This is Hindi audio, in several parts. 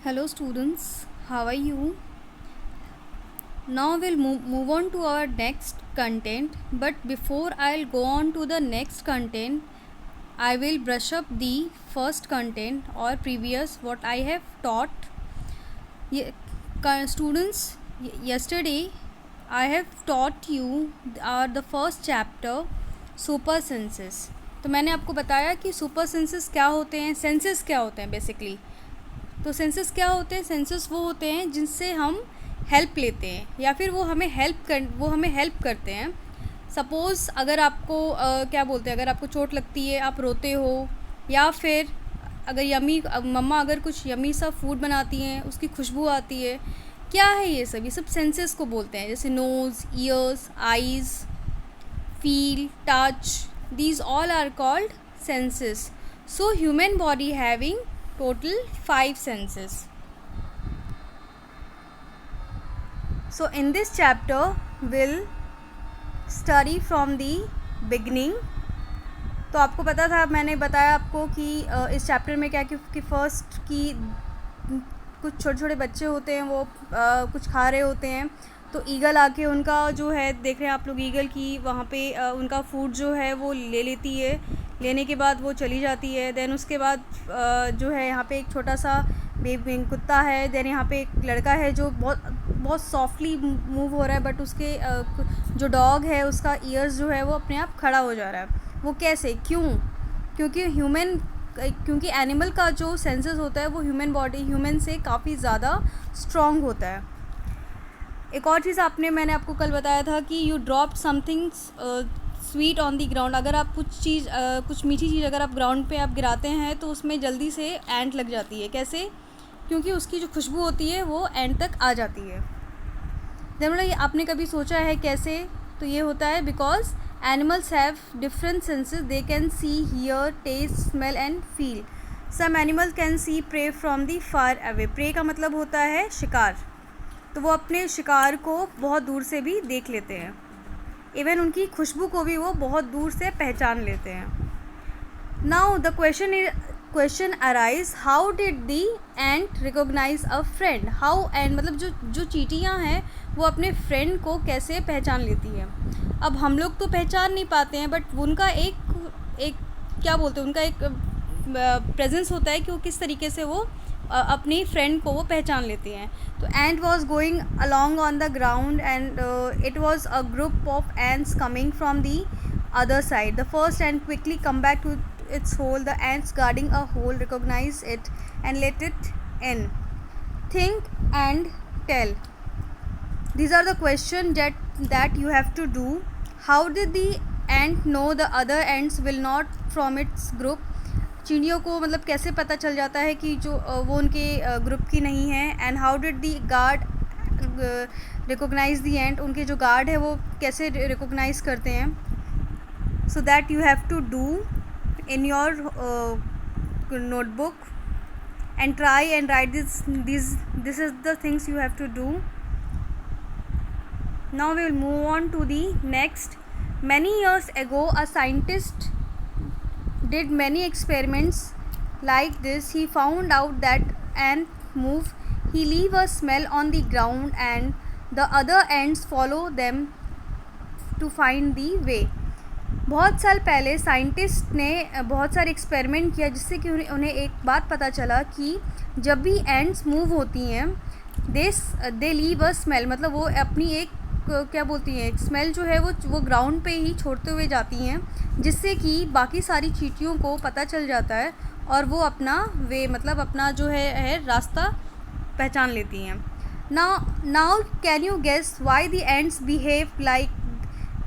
Hello students, how are you? Now we'll move on to our next content, but before I'll go on to the next content, I will brush up the first content or previous what I have taught. Students, yesterday I have taught you the first chapter super senses. तो मैंने आपको बताया कि सुपर सेंसेस क्या होते हैं, सेंसेस क्या होते हैं बेसिकली। तो सेंसेस क्या होते हैं? सेंसेस वो होते हैं जिनसे हम हेल्प लेते हैं या फिर वो हमें हेल्प करते हैं। सपोज़ अगर आपको क्या बोलते हैं, अगर आपको चोट लगती है, आप रोते हो, या फिर अगर मम्मा अगर कुछ यमी सा फूड बनाती हैं, उसकी खुशबू आती है, क्या है ये सब सेंसेस को बोलते हैं। जैसे nose, ears, eyes, feel, touch, these all are called senses. So human body having total 5 senses. So in this chapter we'll study from the beginning. तो आपको पता था, मैंने बताया आपको कि इस चैप्टर में क्या कि फर्स्ट की कुछ छोटे छोटे बच्चे होते हैं, वो कुछ खा रहे होते हैं। तो ईगल आके उनका जो है, देख रहे हैं आप लोग ईगल की वहाँ पे उनका फूड जो है वो ले लेती है। लेने के बाद वो चली जाती है। देन उसके बाद जो है यहाँ पे एक छोटा सा बेबी कुत्ता है। देन यहाँ पे एक लड़का है जो बहुत सॉफ्टली मूव हो रहा है, बट उसके जो डॉग है उसका ईयर्स जो है वो अपने आप खड़ा हो जा रहा है। वो कैसे, क्यों? क्योंकि एनिमल का जो सेंसेस होता है वो ह्यूमन से काफ़ी ज़्यादा स्ट्रॉन्ग होता है। एक और चीज़ मैंने आपको कल बताया था कि you drop something sweet on the ground. अगर आप कुछ मीठी चीज़ अगर आप ग्राउंड पे आप गिराते हैं तो उसमें जल्दी से एंट लग जाती है। कैसे? क्योंकि उसकी जो खुशबू होती है वो एंट तक आ जाती है। जनरली आपने कभी सोचा है कैसे? तो ये होता है because animals have different senses. They can see, hear, taste, smell and feel. Some animals can see prey from the far away. Prey का मतलब होता है शिकार। तो वो अपने शिकार को बहुत दूर से भी देख लेते हैं। इवन उनकी खुशबू को भी वो बहुत दूर से पहचान लेते हैं। Now the question arise, how did the ant recognise a friend? How ant मतलब जो चींटियाँ हैं वो अपने फ्रेंड को कैसे पहचान लेती हैं? अब हम लोग तो पहचान नहीं पाते हैं, बट उनका एक क्या बोलते हैं, उनका एक प्रेजेंस होता है कि वो किस तरीके से वो अपनी फ्रेंड को वो पहचान लेती हैं। तो ant was going along on the ground and it was a group of ants coming from the other side. The first ant quickly come back to its hole. The ants guarding a hole recognize it and let it in. Think and tell. These are the questions that you have to do. How did the ant know the other ants will not from its group? चींटियों को मतलब कैसे पता चल जाता है कि जो वो उनके ग्रुप की नहीं है। And how did the guard recognize the ant? उनके जो गार्ड है वो कैसे रिकॉग्नाइज करते हैं? So that you have to do in your notebook and try and write this is the things you have to do. Now we will move on to the next. Many years ago a scientist did many experiments like this. He found out that ants move, he leave a smell on the ground and the other ants follow them to find the way. बहुत साल पहले साइंटिस्ट ने बहुत सारे एक्सपेरिमेंट किया जिससे कि उन्हें एक बात पता चला कि जब भी एंड्स मूव होती हैं दे लीव अ स्मेल। मतलब वो अपनी एक क्या बोलती हैं, एक स्मेल जो है वो ग्राउंड पे ही छोड़ते हुए जाती हैं, जिससे कि बाकी सारी चींटियों को पता चल जाता है और वो अपना वे मतलब अपना जो है रास्ता पहचान लेती हैं। Now can you guess why the ants behave like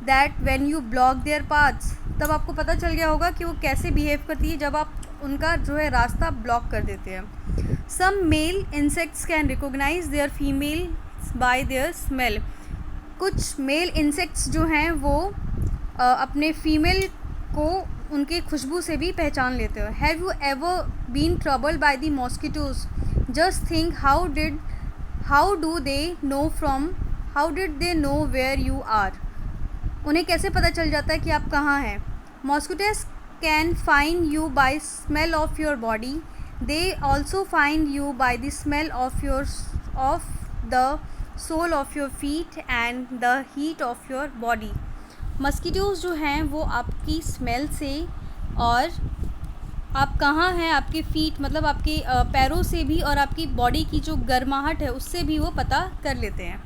that when you block their paths? तब आपको पता चल गया होगा कि वो कैसे बिहेव करती है जब आप उनका जो है रास्ता ब्लॉक कर देते हैं। Some male insects can recognize their female by their smell. कुछ मेल इंसेक्ट्स जो हैं वो अपने फीमेल को उनके खुशबू से भी पहचान लेते हैं। Have you ever been troubled by the mosquitoes? Just think how did they know where you are? उन्हें कैसे पता चल जाता है कि आप कहाँ हैं? Mosquitoes can find you by smell of your body. They also find you by the smell of the sole of your feet and the heat of your body. Mosquitoes जो हैं वो आपकी स्मेल से और आप कहाँ हैं आपके फीट मतलब आपके पैरों से भी और आपकी बॉडी की जो गर्माहट है उससे भी वो पता कर लेते हैं.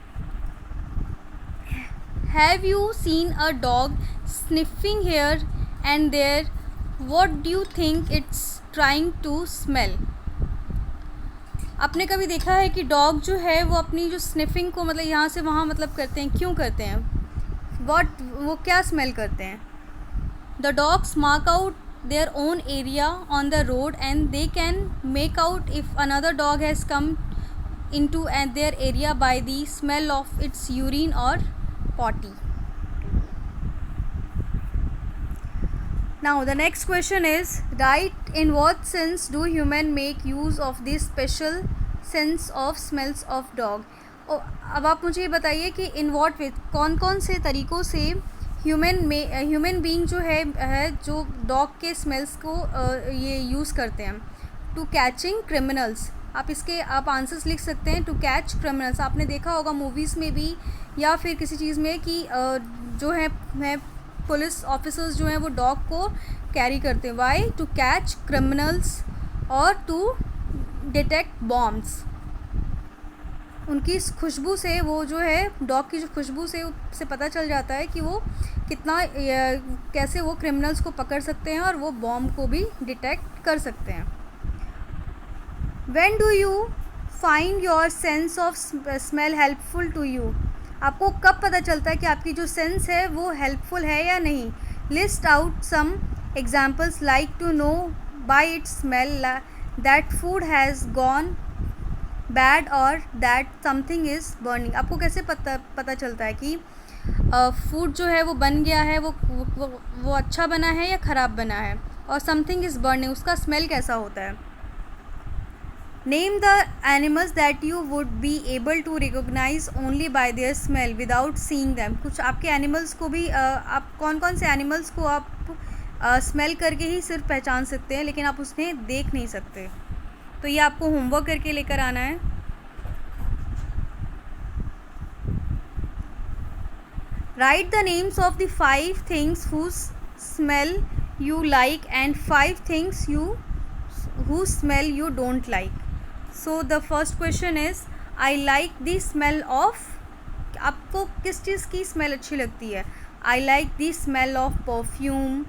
Have you seen a dog sniffing here and there? What do you think it's trying to smell? आपने कभी देखा है कि डॉग जो है वो अपनी जो स्निफिंग को मतलब यहाँ से वहाँ मतलब करते हैं, क्यों करते हैं? वो क्या स्मेल करते हैं? The dogs mark out their own area on the road and they can make out if another dog has come into their area by the smell of its urine or potty. Now the next question is, write in what sense do humans make use of this special sense of smells of dog. अब आप मुझे ये बताइए कि इन वॉट वे कौन कौन से तरीक़ों से ह्यूमन बीइंग जो है जो डॉग के स्मेल्स को ये यूज़ करते हैं. टू कैचिंग क्रिमिनल्स, आप आंसर्स लिख सकते हैं. टू कैच क्रिमिनल्स, आपने देखा होगा मूवीज़ में भी या फिर किसी चीज़ में कि जो है पुलिस ऑफिसर्स जो हैं वो डॉग को कैरी करते हैं. वाई? टू कैच क्रिमिनल्स और टू डिटेक्ट बॉम्ब्स. उनकी खुशबू से वो जो है डॉग की जो खुशबू से पता चल जाता है कि वो कैसे वो क्रिमिनल्स को पकड़ सकते हैं और वो बॉम्ब को भी डिटेक्ट कर सकते हैं. When do you find your sense of smell helpful to you? आपको कब पता चलता है कि आपकी जो सेंस है वो हेल्पफुल है या नहीं? List out some examples like to know by its smell that food has gone bad और दैट समथिंग इज़ बर्निंग. आपको कैसे पता चलता है कि फूड जो है वो बन गया है, वो अच्छा बना है या ख़राब बना है? और समथिंग इज़ बर्निंग, उसका स्मेल कैसा होता है? Name the animals that you would be able to recognise only by their smell without seeing them. कुछ आपके एनिमल्स को भी आप कौन कौन से एनिमल्स को आप स्मेल करके ही सिर्फ पहचान सकते हैं लेकिन आप उसमें देख नहीं सकते? तो ये आपको होमवर्क करके लेकर आना है. Write the names of the 5 things whose smell you like and 5 things whose smell you don't like. So the first question is, I like the smell of. आपको किस चीज़ की स्मेल अच्छी लगती है? I like the smell of perfume,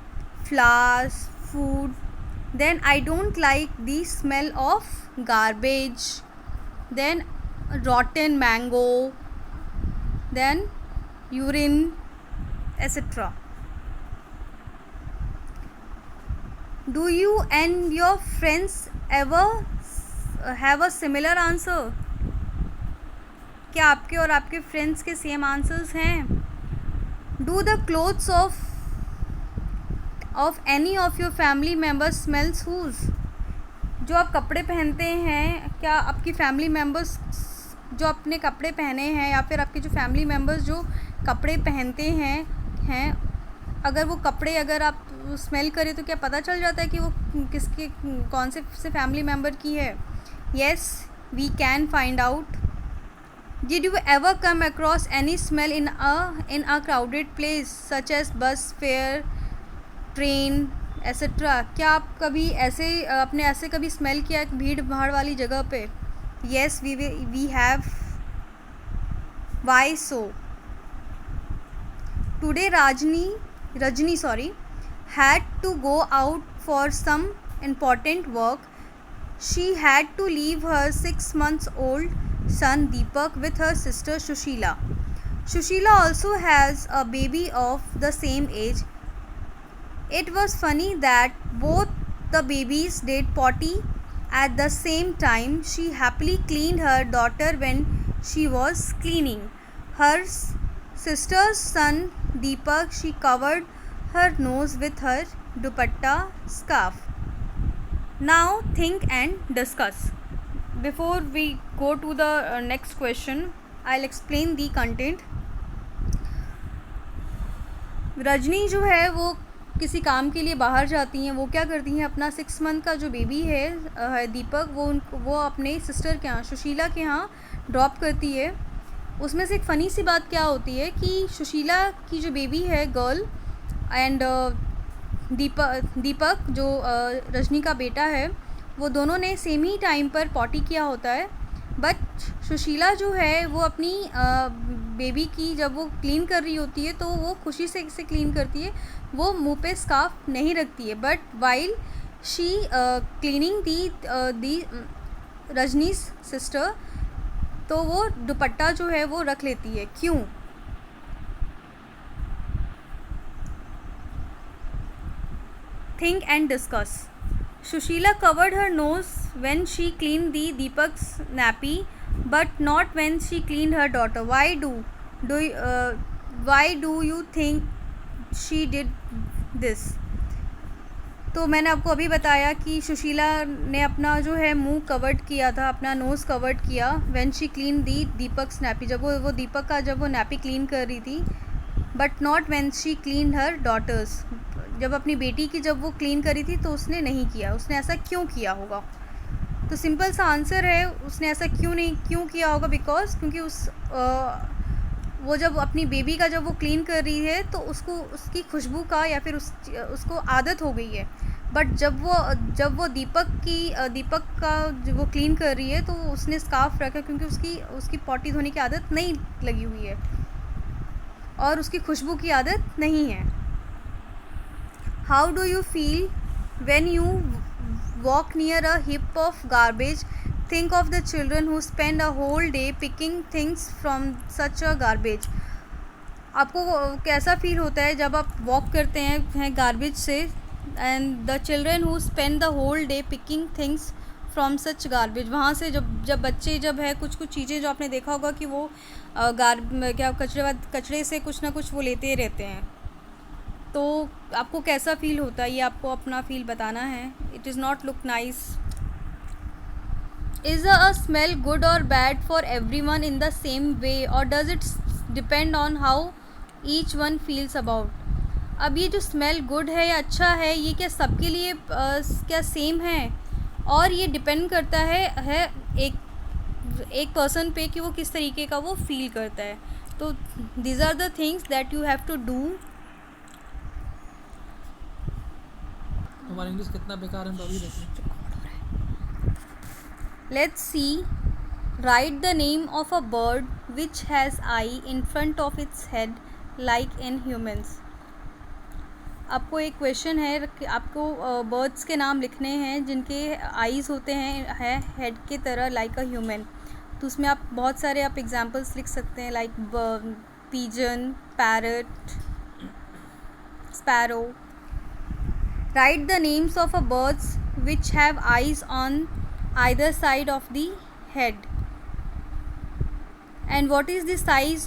flowers, food. Then I don't like the smell of garbage, then rotten mango, then urine, etc. Do you and your friends ever have a similar answer? क्या आपके और आपके फ्रेंड्स के सेम आंसर्स हैं? Do the clothes of any of your family members smells whose? जो आप कपड़े पहनते हैं, क्या आपकी फैमिली मेम्बर्स जो अपने कपड़े पहने हैं या फिर आपके जो फैमिली मेम्बर्स जो कपड़े पहनते हैं अगर वो कपड़े अगर आप स्मेल करें तो क्या पता चल जाता है कि वो किसके कौन से फैमिली मेम्बर की है? Yes, we can find out. Did you ever come across any smell in a crowded place such as bus, fare, train etcetera? क्या आप कभी आपने ऐसे कभी स्मेल किया भीड़ भाड़ वाली जगह पे? Yes, we have. Why so? Today Rajni had to go out for some important work. She had to leave her 6 months old son Deepak with her sister Shushila. Shushila also has a baby of the same age. It was funny that both the babies did potty at the same time. She happily cleaned her daughter when she was cleaning her sister's son Deepak. She covered her nose with her dupatta scarf. Now think and discuss. Before we go to the next question, I'll explain the content. Rajni जो है वो किसी काम के लिए बाहर जाती हैं, वो क्या करती हैं, अपना 6 मंथ का जो बेबी है दीपक, वो अपने सिस्टर के यहाँ, सुशीला के यहाँ ड्रॉप करती है। उसमें से एक फ़नी सी बात क्या होती है कि सुशीला की जो बेबी है गर्ल एंड दीपक जो रजनी का बेटा है, वो दोनों ने सेम ही टाइम पर पॉटी किया होता है। बट सुशीला जो है वो अपनी बेबी की जब वो क्लीन कर रही होती है तो वो खुशी से इसे क्लीन करती है, वो मुंह पे स्कार्फ नहीं रखती है। But while she cleaning the रजनी's सिस्टर, तो वो दुपट्टा जो है वो रख लेती है। क्यों? Think and discuss. Sushila covered her nose when she cleaned the Deepak's nappy, but not when she cleaned her daughter. Why do you think she did this? तो मैंने आपको अभी बताया कि सुशीला ने अपना जो है मुंह कवर्ड किया था, अपना नोज़ कवर्ड किया when she cleaned the Deepak's nappy, जब वो दीपक का जब वो नैपी क्लीन कर रही थी, but not when she cleaned her daughters, जब अपनी बेटी की जब वो क्लीन करी थी तो उसने नहीं किया। उसने ऐसा क्यों किया होगा? तो सिंपल सा आंसर है, उसने ऐसा क्यों किया होगा, बिकॉज क्योंकि वो जब अपनी बेबी का जब वो क्लीन कर रही है तो उसको उसकी खुशबू का या फिर उसको आदत हो गई है। बट जब वो दीपक का जब वो क्लीन कर रही है तो उसने स्कार्फ रखा, क्योंकि उसकी पॉटी धोने की आदत नहीं लगी हुई है और उसकी खुशबू की आदत नहीं है। How do you feel when you walk near a heap of garbage? Think of the children who spend a whole day picking things from such a garbage. आपको कैसा फील होता है जब आप वॉक करते हैं गार्बेज से, and the children who spend the whole day picking things from such garbage. वहाँ से जब बच्चे जब है कुछ चीज़ें जो आपने देखा होगा कि वो कचरे से कुछ ना कुछ वो लेते रहते हैं, तो आपको कैसा फ़ील होता है, ये आपको अपना फ़ील बताना है। It is not look nice. Is a smell good or bad for every one in the same way, or does it depend on how each one feels about? अब ये जो स्मेल गुड है या अच्छा है, ये क्या सबके लिए क्या सेम है? और ये डिपेंड करता है एक पर्सन पे कि वो किस तरीके का वो फील करता है। तो these are the things that you have to do. हमारा इंग्लिश कितना बेकार है, अभी देखते हैं। Let's see. Write the name of a bird which has eye in front of its head like in humans. आपको एक क्वेश्चन है कि आपको बर्ड्स के नाम लिखने हैं जिनके आईज़ होते हैं हेड के तरह लाइक अ ह्यूमन। तो उसमें आप बहुत सारे आप एग्जांपल्स लिख सकते हैं, like pigeon, parrot, sparrow. Write the names of a birds which have eyes on either side of the head. And what is the size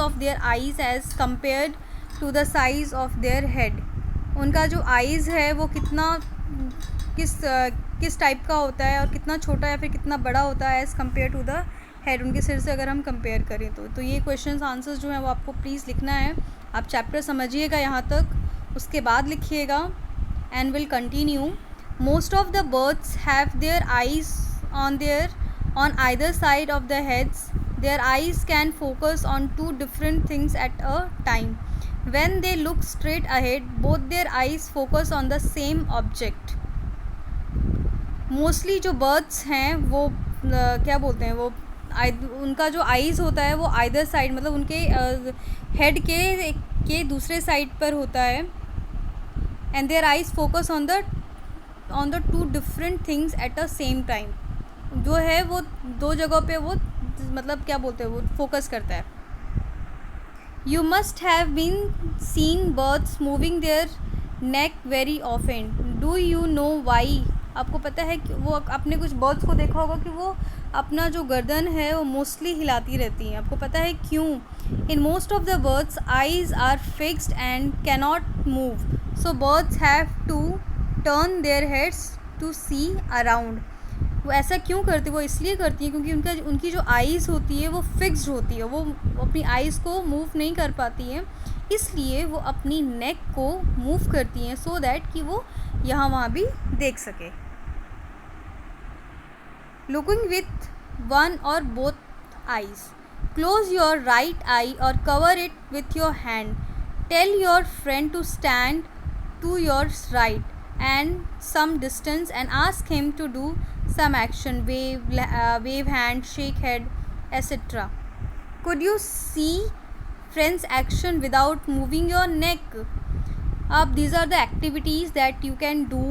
of their eyes as compared to the size of their head? उनका जो eyes है वो किस टाइप का होता है और कितना छोटा या फिर कितना बड़ा होता है as compared to the head, उनके सिर से अगर हम कंपेयर करें तो ये क्वेश्चंस आंसर्स जो हैं वो आपको प्लीज़ लिखना है। आप चैप्टर समझिएगा यहाँ तक, उसके बाद लिखिएगा and will continue. Most of the birds have their eyes on either side of the heads. Their eyes can focus on two different things at a time. When they look straight ahead, both their eyes focus on the same object. Mostly जो बर्ड्स हैं वो क्या बोलते हैं, वो उनका जो आइज़ होता है वो आइदर साइड, मतलब उनके हेड के दूसरे साइड पर होता है। And there eyes focus on the two different things at a same time. जो है वो दो जगहों पे वो मतलब क्या बोलते हैं वो फोकस करता है। You must have been seen birds moving their neck very often. Do you know why? आपको पता है कि वो आपने कुछ बर्ड्स को देखा होगा कि वो अपना जो गर्दन है वो मोस्टली हिलाती रहती हैं। आपको पता है क्यों? In most of the birds eyes are fixed and cannot move, so birds have to turn their heads to see around. वो ऐसा क्यों करती? वो इसलिए करती है क्योंकि उनकी जो आइज़ होती है वो फिक्स्ड होती है, वो अपनी आइज़ को मूव नहीं कर पाती है, इसलिए वो अपनी नेक को मूव करती हैं सो दैट कि वो यहाँ वहाँ भी देख सके. Looking with one or both eyes. Close your right eye और cover it with your hand. Tell your friend to stand to your right and some distance and ask him to do some action. Wave hand, shake head, etc. Could you see friend's action without moving your neck? अब these are the activities that you can do.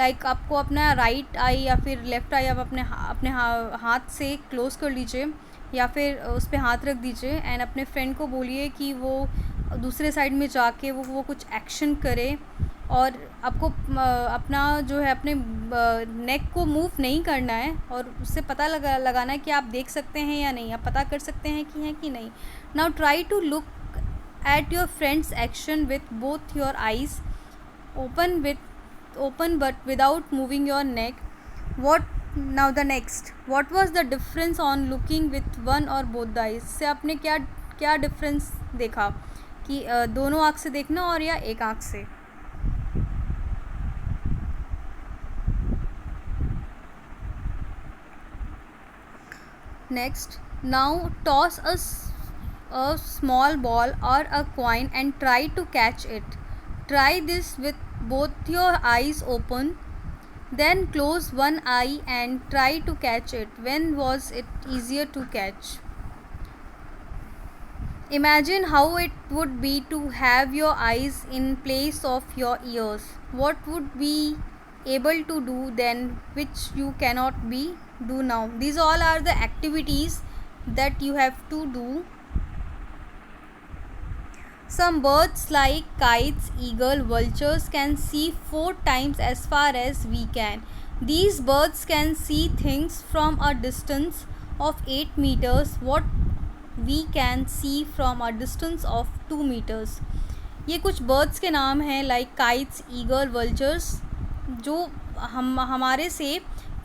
Like आपको अपना राइट आई या फिर लेफ़्ट आई आप अपने हाथ से क्लोज कर लीजिए या फिर उस पर हाथ रख दीजिए एंड अपने फ्रेंड को बोलिए कि वो दूसरे साइड में जाके वो कुछ एक्शन करे और आपको अपना जो है अपने नेक को मूव नहीं करना है और उससे पता लगाना है कि आप देख सकते हैं या नहीं, आप पता कर सकते हैं कि नहीं. Now try to look at your friend's action with both your eyes open but without moving your neck. Now the next, what was the difference on looking with one or both the eyes? से आपने क्या डिफरेंस देखा कि दोनों आँख से देखना और या एक आँख से. Next, now toss a small ball or a coin and try to catch it. Try this with both your eyes open. Then close one eye and try to catch it. When was it easier to catch? Imagine how it would be to have your eyes in place of your ears. What would be able to do then which you cannot do now? These all are the activities that you have to do. Some birds like kites, eagle, vultures can see 4 times as far as we can. These birds can see things from a distance of 8 meters what we can see from a distance of 2 meters. ये कुछ बर्ड्स के नाम हैं लाइक काइट्स, ईगल, वल्चर्स जो हमारे से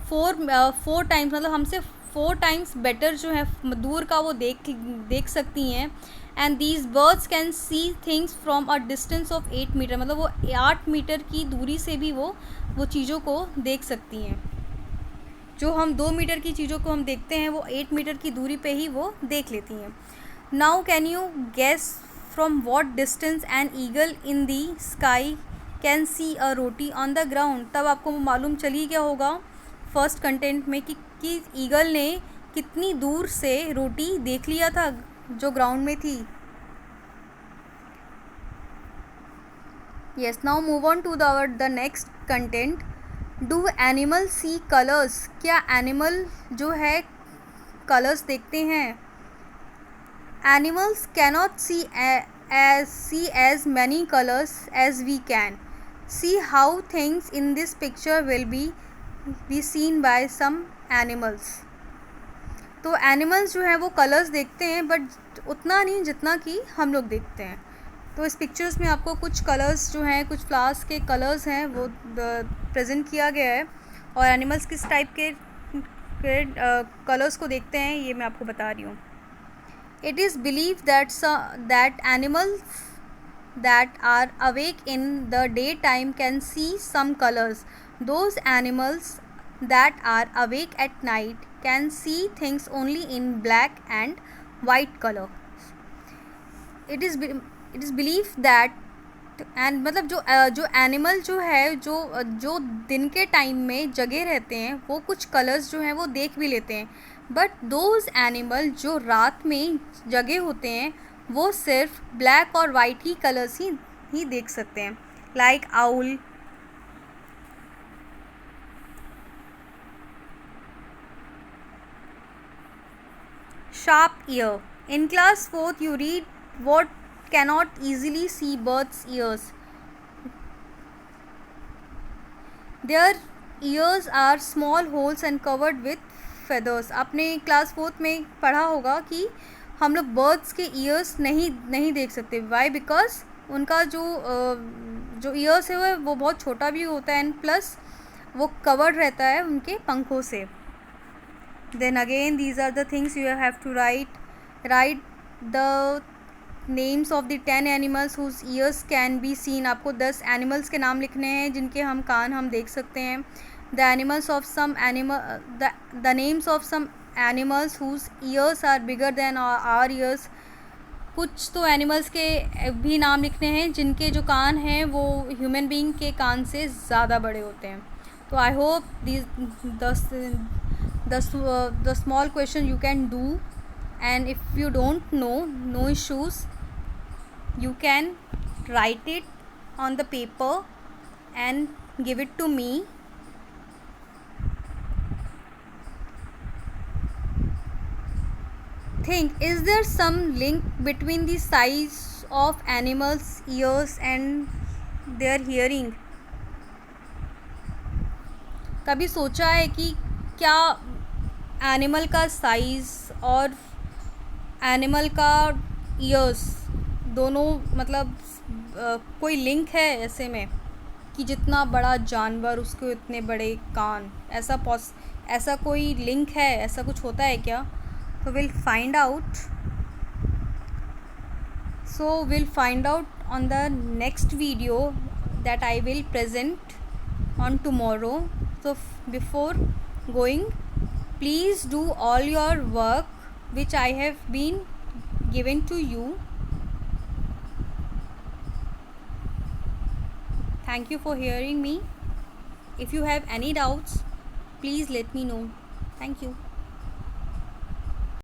4 टाइम्स मतलब हमसे 4 टाइम्स बेटर जो है दूर का वो देख सकती हैं. And these birds can see things from a distance of 8 metre मतलब वो 8 मीटर की दूरी से भी वो चीज़ों को देख सकती हैं. जो हम 2 मीटर की चीज़ों को हम देखते हैं वो 8 मीटर की दूरी पे ही वो देख लेती हैं. Now can you guess from what distance an eagle in the sky can see a roti on the ground. तब आपको मालूम चली गया होगा फर्स्ट कंटेंट में कि ईगल ने कितनी दूर से रोटी देख लिया था जो ग्राउंड में थी. Yes, now move on to the next content. Do animal see colours. क्या एनिमल जो है कलर्स देखते हैं? Animals cannot see as many colours as we can. See how things in this picture will be seen by some animals. तो एनिमल्स जो हैं वो कलर्स देखते हैं बट उतना नहीं जितना कि हम लोग देखते हैं. तो इस पिक्चर्स में आपको कुछ कलर्स जो हैं कुछ फ्लावर्स के कलर्स हैं वो प्रेजेंट किया गया है और एनिमल्स किस टाइप के कलर्स को देखते हैं ये मैं आपको बता रही हूँ. It is believe that animals that are awake in the daytime can see some colors. Those animals that are awake at night can see things only in black and white color. It is believed that and मतलब जो एनिमल जो है जो दिन के टाइम में जगे रहते हैं वो कुछ कलर्स जो हैं वो देख भी लेते हैं. बट दोज एनिमल जो रात में जगे होते हैं वो सिर्फ ब्लैक और वाइट ही कलर्स ही देख सकते हैं. Like owl, sharp ear. In class 4th you read what cannot easily see birds' ears. Their ears are small holes and covered with feathers. आपने क्लास 4th में पढ़ा होगा कि हम लोग बर्ड्स के ईयर्स नहीं देख सकते. वाई? बिकॉज उनका जो ईयर्स है वो बहुत छोटा भी होता है एंड प्लस वो कवर्ड रहता है उनके पंखों से. Then again these are the things you have to write the names of the 10 animals whose ears can be seen. आपको 10 एनिमल्स के नाम लिखने हैं जिनके हम कान हम देख सकते हैं. The animals of some animal the names of some animals whose ears are bigger than our ears. कुछ तो एनिमल्स के भी नाम लिखने हैं जिनके जो कान हैं वो ह्यूमन बीइंग के कान से ज़्यादा बड़े होते हैं. तो I hope the small question you can do, and if you don't know, no issues, you can write it on the paper and give it to me. Think, is there some link between the size of animals' ears and their hearing? कभी सोचा है कि क्या एनिमल का साइज़ और एनिमल का ईयर्स दोनों मतलब कोई लिंक है ऐसे में कि जितना बड़ा जानवर उसके उतने बड़े कान, ऐसा कोई लिंक है, ऐसा कुछ होता है क्या? So we'll find out on the next video that I will present on tomorrow. So before going, please do all your work which I have been given to you. Thank you for hearing me. If you have any doubts, please let me know. Thank you.